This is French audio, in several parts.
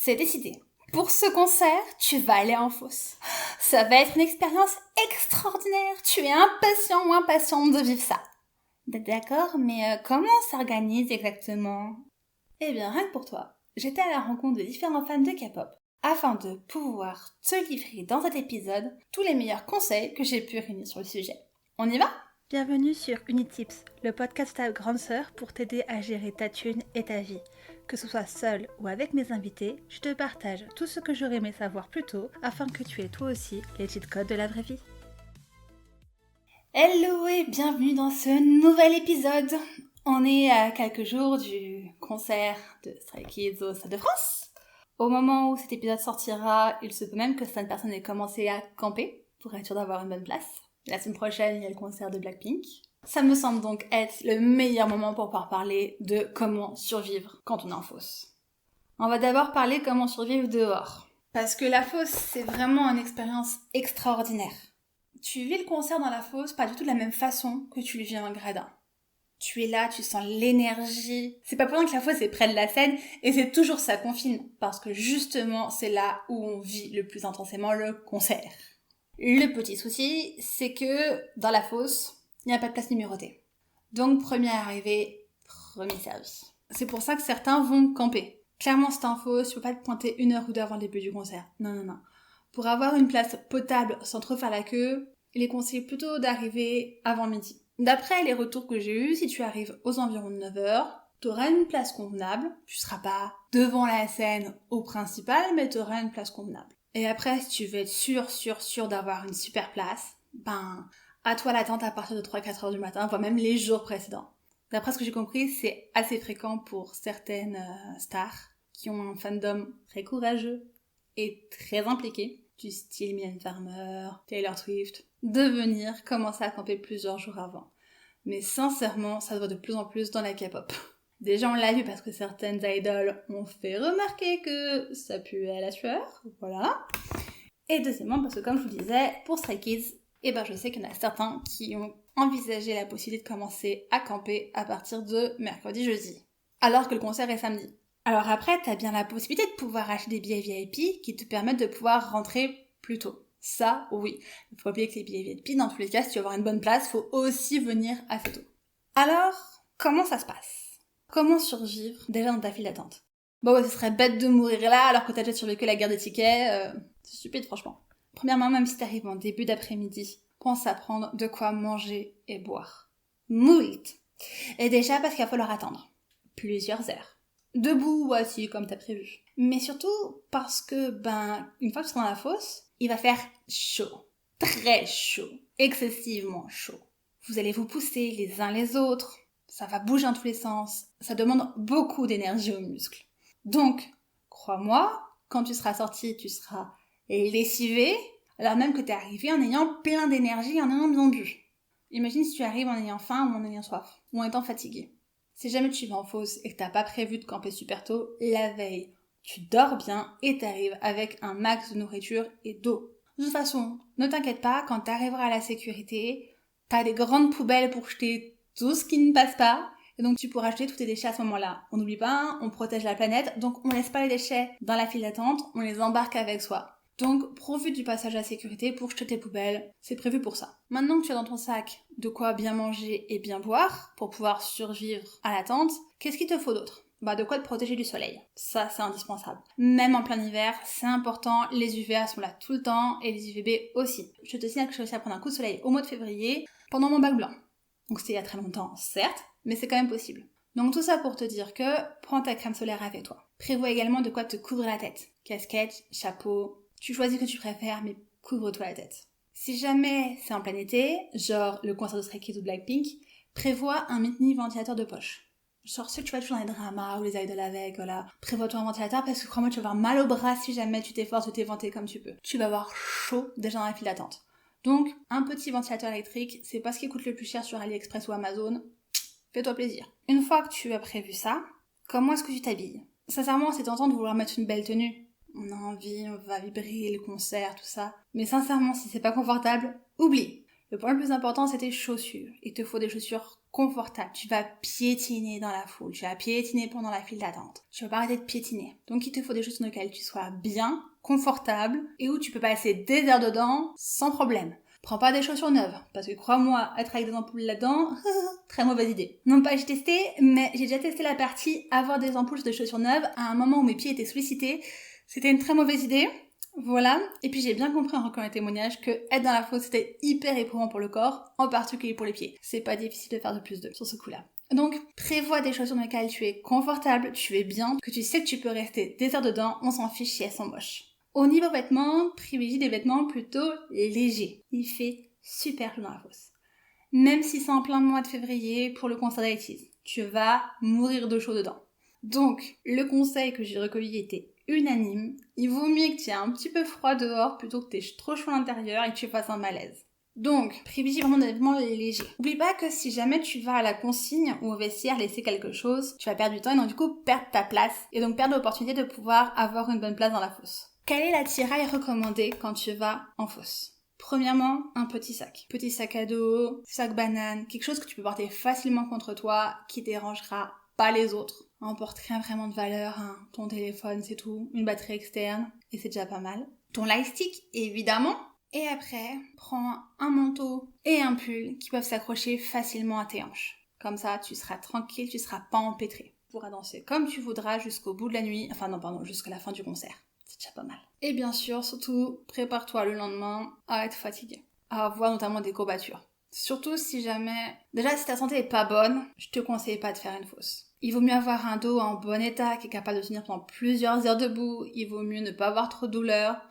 C'est décidé. Pour ce concert, tu vas aller en fosse. Ça va être une expérience extraordinaire. Tu es impatient ou impatiente de vivre ça. D'accord, mais comment on s'organise exactement? Eh bien, rien que pour toi, j'étais à la rencontre de différents fans de K-pop afin de pouvoir te livrer dans cet épisode tous les meilleurs conseils que j'ai pu réunir sur le sujet. On y va? Bienvenue sur Unitips, le podcast de ta grande sœur pour t'aider à gérer ta thune et ta vie. Que ce soit seul ou avec mes invités, je te partage tout ce que j'aurais aimé savoir plus tôt afin que tu aies toi aussi les cheat codes de la vraie vie. Hello et bienvenue dans ce nouvel épisode. On est à quelques jours du concert de Stray Kids au Stade de France. Au moment où cet épisode sortira, il se peut même que certaines personnes aient commencé à camper pour être sûr d'avoir une bonne place. La semaine prochaine, il y a le concert de Blackpink. Ça me semble donc être le meilleur moment pour pouvoir parler de comment survivre quand on est en fosse. On va d'abord parler comment survivre dehors. Parce que la fosse, c'est vraiment une expérience extraordinaire. Tu vis le concert dans la fosse pas du tout de la même façon que tu le vis en gradin. Tu es là, tu sens l'énergie. C'est pas pour rien que la fosse est près de la scène et c'est toujours ça qu'on filme. Parce que justement, c'est là où on vit le plus intensément le concert. Le petit souci, c'est que dans la fosse, il n'y a pas de place numérotée. Donc, premier arrivé, premier servi. C'est pour ça que certains vont camper. Clairement, c'est un faux, tu peux pas te pointer 1 heure ou deux avant le début du concert. Non. Pour avoir une place potable sans trop faire la queue, il est conseillé plutôt d'arriver avant midi. D'après les retours que j'ai eus, si tu arrives aux environs de 9h, t'auras une place convenable. Tu seras pas devant la scène au principal, mais t'auras une place convenable. Et après, si tu veux être sûr d'avoir une super place, à toi l'attente à partir de 3-4 heures du matin, voire même les jours précédents. D'après ce que j'ai compris, c'est assez fréquent pour certaines stars qui ont un fandom très courageux et très impliqué, du style Mylène Farmer, Taylor Swift, de venir commencer à camper plusieurs jours avant. Mais sincèrement, ça se voit de plus en plus dans la K-pop. Déjà, on l'a vu parce que certaines idoles ont fait remarquer que ça puait à la sueur, voilà. Et deuxièmement, parce que comme je vous le disais, pour Stray Kids, je sais qu'il y en a certains qui ont envisagé la possibilité de commencer à camper à partir de mercredi-jeudi, alors que le concert est samedi. Alors après, t'as bien la possibilité de pouvoir acheter des billets VIP qui te permettent de pouvoir rentrer plus tôt. Ça, oui. Il faut pas oublier que les billets VIP, dans tous les cas, si tu veux avoir une bonne place, faut aussi venir assez tôt. Alors, comment ça se passe? Comment survivre déjà dans ta file d'attente? Bon, ce serait bête de mourir là alors que t'as déjà survécu à la guerre des tickets. C'est stupide, franchement. Premièrement, même si t'arrives en début d'après-midi, pense à prendre de quoi manger et boire. Moult. Et déjà parce qu'il va falloir attendre plusieurs heures. Debout ou assis comme t'as prévu. Mais surtout parce que, une fois que tu seras dans la fosse, il va faire chaud. Très chaud. Excessivement chaud. Vous allez vous pousser les uns les autres. Ça va bouger dans tous les sens. Ça demande beaucoup d'énergie aux muscles. Donc, crois-moi, quand tu seras sorti, tu seras lessivé, alors même que t'es arrivé en ayant plein d'énergie et en ayant bien bu. Imagine si tu arrives en ayant faim ou en ayant soif, ou en étant fatigué. Si jamais tu vas en fosse et que t'as pas prévu de camper super tôt, la veille, tu dors bien et t'arrives avec un max de nourriture et d'eau. De toute façon, ne t'inquiète pas, quand t'arriveras à la sécurité, t'as des grandes poubelles pour jeter tout ce qui ne passe pas, et donc tu pourras jeter tous tes déchets à ce moment-là. On n'oublie pas, on protège la planète, donc on laisse pas les déchets dans la file d'attente, on les embarque avec soi. Donc, profite du passage à la sécurité pour jeter tes poubelles, c'est prévu pour ça. Maintenant que tu as dans ton sac de quoi bien manger et bien boire, pour pouvoir survivre à l'attente, qu'est-ce qu'il te faut d'autre? De quoi te protéger du soleil. Ça, c'est indispensable. Même en plein hiver, c'est important, les UVA sont là tout le temps, et les UVB aussi. Je te signale que j'ai réussi à prendre un coup de soleil au mois de février, pendant mon bac blanc. Donc c'était il y a très longtemps, certes, mais c'est quand même possible. Donc tout ça pour te dire que, prends ta crème solaire avec toi. Prévois également de quoi te couvrir la tête. Casquette, chapeau, tu choisis ce que tu préfères, mais couvre-toi la tête. Si jamais c'est en plein été, genre le concert de Stray Kids ou Blackpink, prévois un mini ventilateur de poche. Genre ceux que tu vas toujours dans les dramas ou les idoles avec, voilà. Prévois-toi un ventilateur parce que crois-moi, tu vas avoir mal au bras si jamais tu t'efforces de t'éventer comme tu peux. Tu vas avoir chaud déjà dans la file d'attente. Donc, un petit ventilateur électrique, c'est pas ce qui coûte le plus cher sur AliExpress ou Amazon. Fais-toi plaisir. Une fois que tu as prévu ça, comment est-ce que tu t'habilles? Sincèrement, c'est tentant de vouloir mettre une belle tenue. On a envie, on va vibrer, le concert, tout ça. Mais sincèrement, si c'est pas confortable, oublie. Le point le plus important, c'est tes chaussures. Il te faut des chaussures confortable. Tu vas piétiner dans la foule, tu vas piétiner pendant la file d'attente. Tu vas pas arrêter de piétiner. Donc il te faut des chaussures dans lesquelles tu sois bien, confortable et où tu peux passer des heures dedans sans problème. Prends pas des chaussures neuves, parce que crois-moi, être avec des ampoules là-dedans, très mauvaise idée. Non pas j'ai testé, mais j'ai déjà testé la partie avoir des ampoules de chaussures neuves à un moment où mes pieds étaient sollicités. C'était une très mauvaise idée. Voilà. Et puis j'ai bien compris en recueillant les témoignages que être dans la fosse c'était hyper éprouvant pour le corps, en particulier pour les pieds. C'est pas difficile de faire de plus sur ce coup-là. Donc, prévois des chaussures dans lesquelles tu es confortable, tu es bien, que tu sais que tu peux rester des heures dedans, on s'en fiche si elles sont moches. Au niveau vêtements, privilégie des vêtements plutôt légers. Il fait super chaud dans la fosse. Même si c'est en plein mois de février pour le concert d'ITZY, tu vas mourir de chaud dedans. Donc, le conseil que j'ai recueilli était unanime. Il vaut mieux que tu aies un petit peu froid dehors plutôt que tu aies trop chaud à l'intérieur et que tu fasses un malaise. Donc, privilégie vraiment des vêtements légers. N'oublie pas que si jamais tu vas à la consigne ou au vestiaire laisser quelque chose, tu vas perdre du temps et donc du coup perdre ta place et donc perdre l'opportunité de pouvoir avoir une bonne place dans la fosse. Quel est l'attirail recommandé quand tu vas en fosse ? Premièrement, un petit sac. Petit sac à dos, sac banane, quelque chose que tu peux porter facilement contre toi, qui dérangera pas les autres. N'emporte rien vraiment de valeur, hein. Ton téléphone c'est tout, une batterie externe, et c'est déjà pas mal. Ton lightstick, évidemment. Et après, prends un manteau et un pull qui peuvent s'accrocher facilement à tes hanches. Comme ça, tu seras tranquille, tu seras pas empêtré. Tu pourras danser comme tu voudras jusqu'au bout de la nuit, jusqu'à la fin du concert. C'est déjà pas mal. Et bien sûr, surtout, prépare-toi le lendemain à être fatigué, à avoir notamment des courbatures. Surtout si jamais... Déjà, si ta santé est pas bonne, je te conseille pas de faire une fosse. Il vaut mieux avoir un dos en bon état qui est capable de tenir pendant plusieurs heures debout. Il vaut mieux ne pas avoir trop de douleur.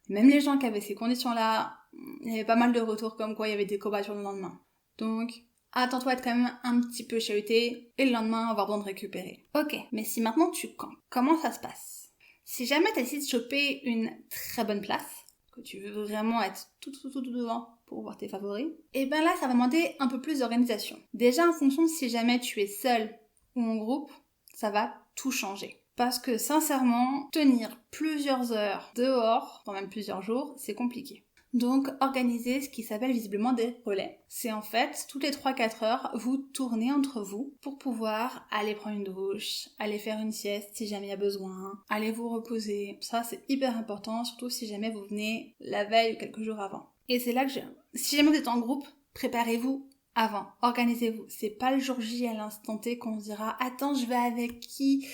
Même les gens qui avaient ces conditions-là, il y avait pas mal de retours comme quoi il y avait des courbatures le lendemain. Donc, attends-toi à être quand même un petit peu chahuté et le lendemain avoir besoin de récupérer. Ok, mais si maintenant tu campes, comment ça se passe ? Si jamais tu décides de choper une très bonne place, que tu veux vraiment être tout devant pour voir tes favoris, et ben là ça va demander un peu plus d'organisation. Déjà en fonction de si jamais tu es seul ou en groupe, ça va tout changer. Parce que sincèrement, tenir plusieurs heures dehors, pendant même plusieurs jours, c'est compliqué. Donc, organisez ce qui s'appelle visiblement des relais. C'est en fait, toutes les 3-4 heures, vous tournez entre vous pour pouvoir aller prendre une douche, aller faire une sieste si jamais il y a besoin, aller vous reposer. Ça, c'est hyper important, surtout si jamais vous venez la veille ou quelques jours avant. Et c'est là que si jamais vous êtes en groupe, préparez-vous avant, organisez-vous. C'est pas le jour J à l'instant T qu'on se dira « Attends, je vais avec qui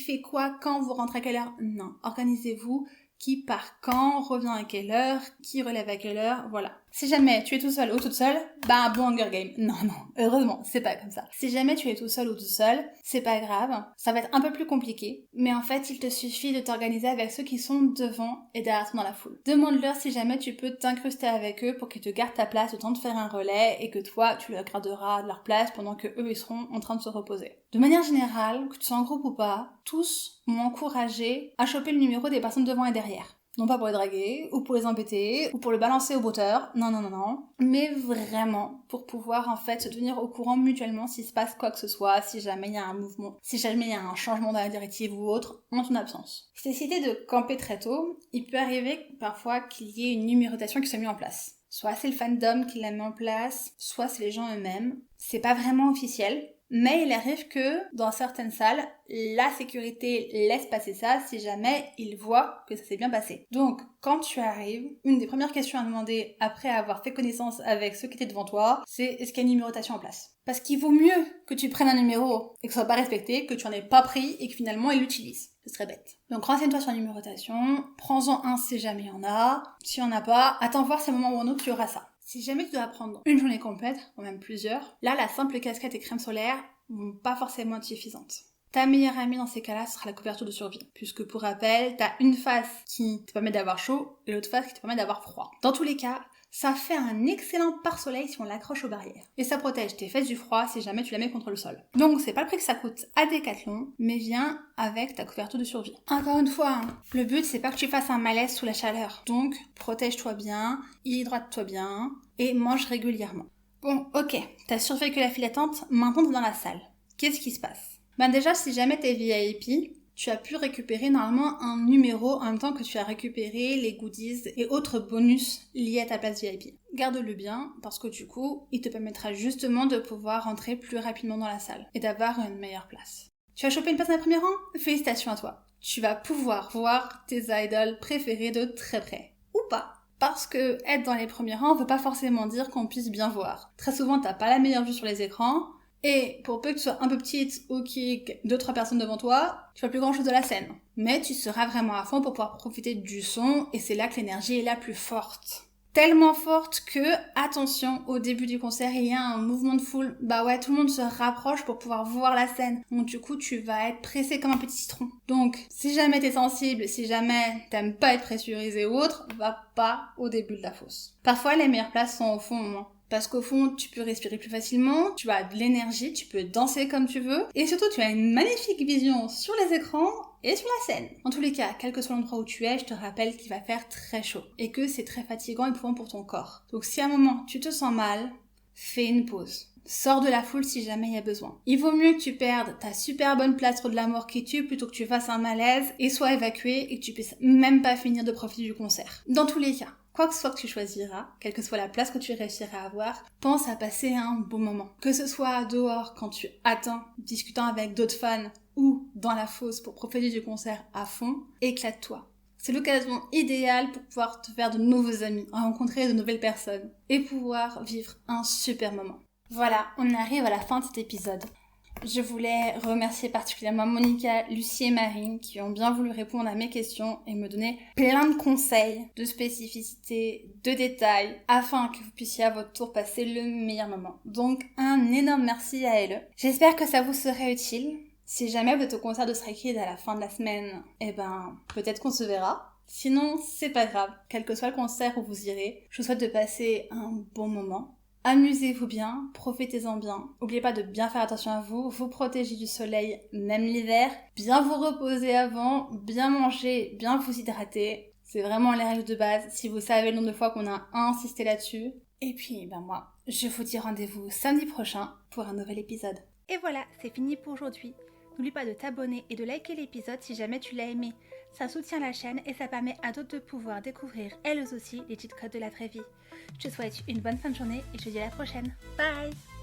fait quoi, quand, vous rentrez à quelle heure ?» Non, organisez-vous. Qui part quand, revient à quelle heure, qui relève à quelle heure, voilà. Si jamais tu es tout seul ou toute seule, bah un bon Hunger Game. Non, heureusement, c'est pas comme ça. Si jamais tu es tout seul ou tout seul, c'est pas grave, ça va être un peu plus compliqué, mais en fait, il te suffit de t'organiser avec ceux qui sont devant et derrière toi dans la foule. Demande-leur si jamais tu peux t'incruster avec eux pour qu'ils te gardent ta place le temps de faire un relais et que toi, tu leur garderas leur place pendant que eux, ils seront en train de se reposer. De manière générale, que tu sois en groupe ou pas, tous m'ont encouragé à choper le numéro des personnes devant et derrière. Non pas pour les draguer, ou pour les embêter, ou pour le balancer au botteur, non, mais vraiment pour pouvoir en fait se tenir au courant mutuellement s'il se passe quoi que ce soit, si jamais il y a un mouvement, si jamais il y a un changement dans la directive ou autre, en ton absence. Je t'ai cité de camper très tôt, il peut arriver parfois qu'il y ait une numérotation qui soit mise en place. Soit c'est le fandom qui la met en place, soit c'est les gens eux-mêmes. C'est pas vraiment officiel, mais il arrive que, dans certaines salles, la sécurité laisse passer ça si jamais ils voient que ça s'est bien passé. Donc, quand tu arrives, une des premières questions à demander après avoir fait connaissance avec ceux qui étaient devant toi, c'est est-ce qu'il y a une numérotation en place ? Parce qu'il vaut mieux que tu prennes un numéro et que ce soit pas respecté, que tu en aies pas pris et que finalement ils l'utilisent. Ce serait bête. Donc renseigne-toi sur la numérotation, prends-en un si jamais il y en a. Si il y en a pas, attends voir si à un moment ou un autre tu auras ça. Si jamais tu dois prendre une journée complète, ou même plusieurs, là la simple casquette et crème solaire vont pas forcément être suffisantes. Ta meilleure amie dans ces cas-là sera la couverture de survie, puisque pour rappel, t'as une face qui te permet d'avoir chaud et l'autre face qui te permet d'avoir froid. Dans tous les cas, ça fait un excellent pare-soleil si on l'accroche aux barrières. Et ça protège tes fesses du froid si jamais tu la mets contre le sol. Donc c'est pas le prix que ça coûte à Decathlon, mais viens avec ta couverture de survie. Encore une fois, le but c'est pas que tu fasses un malaise sous la chaleur. Donc protège-toi bien, hydrate-toi bien et mange régulièrement. Bon, ok, t'as survécu la file d'attente, maintenant t'es dans la salle. Qu'est-ce qui se passe ? Ben déjà, si jamais t'es VIP, tu as pu récupérer normalement un numéro en même temps que tu as récupéré les goodies et autres bonus liés à ta place VIP. garde-le bien parce que du coup, il te permettra justement de pouvoir rentrer plus rapidement dans la salle et d'avoir une meilleure place. Tu as chopé une place dans le premier rang? Félicitations à toi. Tu vas pouvoir voir tes idoles préférées de très près. Ou pas. Parce que être dans les premiers rangs veut pas forcément dire qu'on puisse bien voir. Très souvent, t'as pas la meilleure vue sur les écrans, et pour peu que tu sois un peu petite ou qu'il y ait 2-3 personnes devant toi, tu vois plus grand chose de la scène. Mais tu seras vraiment à fond pour pouvoir profiter du son, et c'est là que l'énergie est la plus forte. Tellement forte que, attention, au début du concert, il y a un mouvement de foule. Bah ouais, tout le monde se rapproche pour pouvoir voir la scène. Donc du coup, tu vas être pressé comme un petit citron. Donc, si jamais t'es sensible, si jamais t'aimes pas être pressurisé ou autre, va pas au début de la fosse. Parfois, les meilleures places sont au fond, parce qu'au fond, tu peux respirer plus facilement, tu as de l'énergie, tu peux danser comme tu veux, et surtout, tu as une magnifique vision sur les écrans et sur la scène. En tous les cas, quel que soit l'endroit où tu es, je te rappelle qu'il va faire très chaud, et que c'est très fatigant et éprouvant pour ton corps. Donc si à un moment, tu te sens mal, fais une pause. Sors de la foule si jamais il y a besoin. Il vaut mieux que tu perdes ta super bonne place sur de la mort qui tue plutôt que tu fasses un malaise et sois évacué et que tu puisses même pas finir de profiter du concert. Dans tous les cas, quoi que ce soit que tu choisiras, quelle que soit la place que tu réussiras à avoir, pense à passer un bon moment. Que ce soit dehors quand tu attends, discutant avec d'autres fans, ou dans la fosse pour profiter du concert à fond, éclate-toi. C'est l'occasion idéale pour pouvoir te faire de nouveaux amis, rencontrer de nouvelles personnes et pouvoir vivre un super moment. Voilà, on arrive à la fin de cet épisode. Je voulais remercier particulièrement Monica, Lucie et Marine qui ont bien voulu répondre à mes questions et me donner plein de conseils, de spécificités, de détails afin que vous puissiez à votre tour passer le meilleur moment. Donc un énorme merci à elles. J'espère que ça vous sera utile. Si jamais vous êtes au concert de Stray Kids à la fin de la semaine, peut-être qu'on se verra. Sinon, c'est pas grave. Quel que soit le concert où vous irez, je vous souhaite de passer un bon moment. Amusez-vous bien, profitez-en bien. N'oubliez pas de bien faire attention à vous, vous protéger du soleil, même l'hiver. Bien vous reposer avant, bien manger, bien vous hydrater. C'est vraiment les règles de base. Si vous savez le nombre de fois qu'on a insisté là-dessus. Et puis, moi, je vous dis rendez-vous samedi prochain pour un nouvel épisode. Et voilà, c'est fini pour aujourd'hui. N'oublie pas de t'abonner et de liker l'épisode si jamais tu l'as aimé. Ça soutient la chaîne et ça permet à d'autres de pouvoir découvrir elles aussi les cheat codes de la vraie vie. Je te souhaite une bonne fin de journée et je te dis à la prochaine. Bye!